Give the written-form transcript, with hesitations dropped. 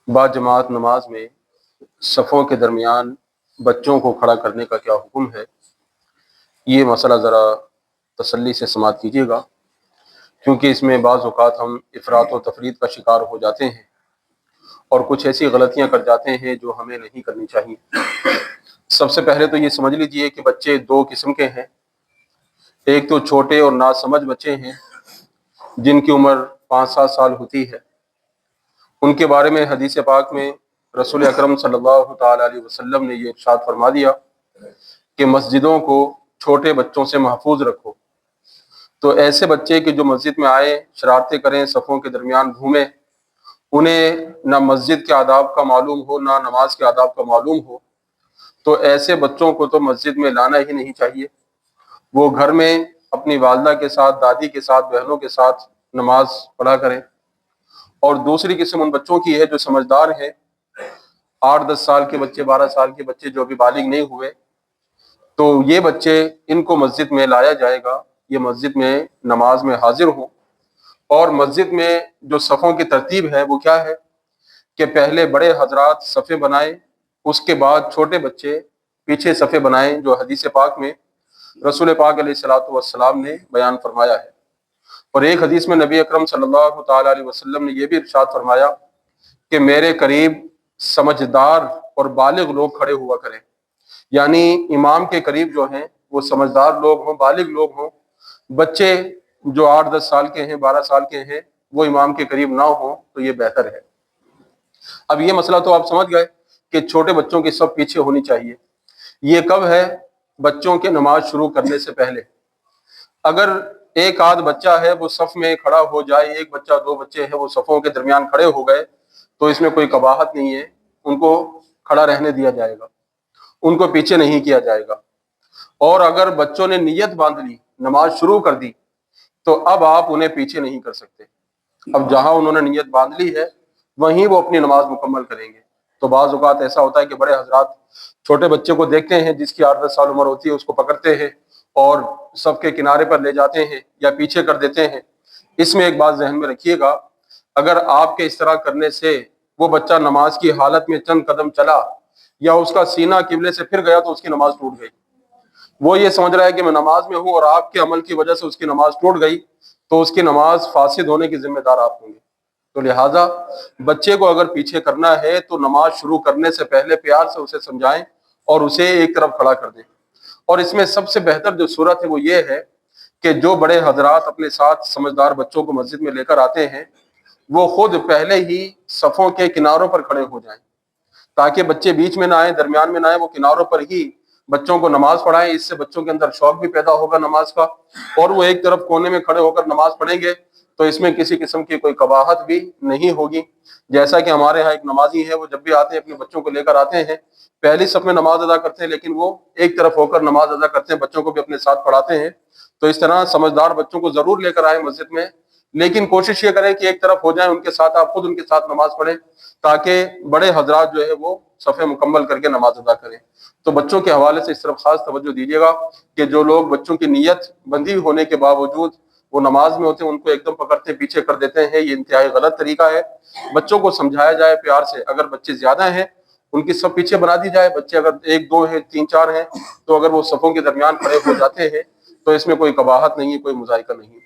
बाजमात नमाज में सफ़ों के दरमियान बच्चों को खड़ा करने का क्या हुक्म है। ये मसला ज़रा तसल्ली से समाअत कीजिएगा, क्योंकि इसमें बाज़ औक़ात हम इफ़रात व तफरीत का शिकार हो जाते हैं और कुछ ऐसी गलतियाँ कर जाते हैं जो हमें नहीं करनी चाहिए। सबसे पहले तो ये समझ लीजिए कि बच्चे दो किस्म के हैं। एक तो छोटे और नासमझ बच्चे हैं जिनकी उम्र 5-7 साल होती है। उनके बारे में हदीस पाक में रसूल अकरम सल्लल्लाहु ताला अलैहि वसल्लम ने ये इरशाद फरमा दिया कि मस्जिदों को छोटे बच्चों से महफूज रखो। तो ऐसे बच्चे कि जो मस्जिद में आए, शरारतें करें, सफ़ों के दरमियान घूमें, उन्हें ना मस्जिद के आदाब का मालूम हो, ना नमाज के आदाब का मालूम हो, तो ऐसे बच्चों को तो मस्जिद में लाना ही नहीं चाहिए। वो घर में अपनी वालदा के साथ, दादी के साथ, बहनों के साथ नमाज पढ़ा करें। और दूसरी किस्म उन बच्चों की है जो समझदार हैं, 8-10 साल के बच्चे, 12 साल के बच्चे जो अभी बालिग नहीं हुए, तो ये बच्चे, इनको मस्जिद में लाया जाएगा। ये मस्जिद में नमाज में हाजिर हों। और मस्जिद में जो सफ़ों की तरतीब है वो क्या है कि पहले बड़े हजरात सफ़े बनाएं, उसके बाद छोटे बच्चे पीछे सफ़े बनाएं, जो हदीस पाक में रसूल पाक अलैहिस्सलातु वस्सलाम ने बयान फरमाया है। और एक हदीस में नबी अकरम सल्लल्लाहु ताला अलैहि वसल्लम ने यह भी इरशाद फरमाया कि मेरे करीब समझदार और बालिग लोग खड़े हुआ करें। यानी इमाम के करीब जो हैं वो समझदार लोग हों, बालिग लोग हों। बच्चे जो 8-10 साल के हैं, 12 साल के हैं, वो इमाम के करीब ना हो तो ये बेहतर है। अब ये मसला तो आप समझ गए कि छोटे बच्चों की सब पीछे होनी चाहिए। ये कब है? बच्चों के नमाज शुरू करने से पहले। अगर एक आध बच्चा है वो सफ़ में खड़ा हो जाए, एक बच्चा, दो बच्चे हैं वो सफ़ों के दरमियान खड़े हो गए, तो इसमें कोई कबाहत नहीं है। उनको खड़ा रहने दिया जाएगा, उनको पीछे नहीं किया जाएगा। और अगर बच्चों ने नियत बांध ली, नमाज शुरू कर दी, तो अब आप उन्हें पीछे नहीं कर सकते। अब जहां उन्होंने नियत बांध ली है वहीं वो अपनी नमाज मुकम्मल करेंगे। तो बाज़ औक़ात ऐसा होता है कि बड़े हजरात छोटे बच्चे को देखते हैं जिसकी 8-10 साल उम्र होती है, उसको पकड़ते हैं और सब के किनारे पर ले जाते हैं या पीछे कर देते हैं। इसमें एक बात जहन में रखिएगा, अगर आपके इस तरह करने से वो बच्चा नमाज की हालत में चंद कदम चला या उसका सीना किबले से फिर गया तो उसकी नमाज टूट गई। वो ये समझ रहा है कि मैं नमाज में हूँ और आपके अमल की वजह से उसकी नमाज टूट गई, तो उसकी नमाज फासिद होने की जिम्मेदार आप होंगे। तो लिहाजा बच्चे को अगर पीछे करना है तो नमाज शुरू करने से पहले प्यार से उसे समझाएं और उसे एक तरफ खड़ा कर दें। और इसमें सबसे बेहतर जो सूरत है वो ये है कि जो बड़े हजरात अपने साथ समझदार बच्चों को मस्जिद में लेकर आते हैं, वो खुद पहले ही सफ़ों के किनारों पर खड़े हो जाएं, ताकि बच्चे बीच में ना आए, दरमियान में ना आए, वो किनारों पर ही बच्चों को नमाज पढ़ाएं। इससे बच्चों के अंदर शौक भी पैदा होगा नमाज का, और वो एक तरफ कोने में खड़े होकर नमाज पढ़ेंगे तो इसमें किसी किस्म की कोई कबाहत भी नहीं होगी। जैसा कि हमारे यहाँ एक नमाजी है, वो जब भी आते हैं अपने बच्चों को लेकर आते हैं, पहली सफ में नमाज अदा करते हैं, लेकिन वो एक तरफ होकर नमाज अदा करते हैं, बच्चों को भी अपने साथ पढ़ाते हैं। तो इस तरह समझदार बच्चों को जरूर लेकर आए मस्जिद में, लेकिन कोशिश ये करें कि एक तरफ हो जाए उनके साथ, आप खुद उनके साथ नमाज पढ़ें, ताकि बड़े हजरात जो है वो सफ़े मुकम्मल करके नमाज अदा करें। तो बच्चों के हवाले से इस तरफ खास तवज्जो दीजिएगा कि जो लोग बच्चों की नीयत बंदी होने के बावजूद वो नमाज में होते हैं, उनको एकदम पकड़ते पीछे कर देते हैं, ये इंतहाई गलत तरीका है। बच्चों को समझाया जाए प्यार से। अगर बच्चे ज्यादा हैं उनकी सब पीछे बना दी जाए, बच्चे अगर 1-2 हैं, 3-4 हैं, तो अगर वो सफ़ों के दरमियान खड़े हो जाते हैं तो इसमें कोई कबाहत नहीं है, कोई मुज़ायका नहीं है।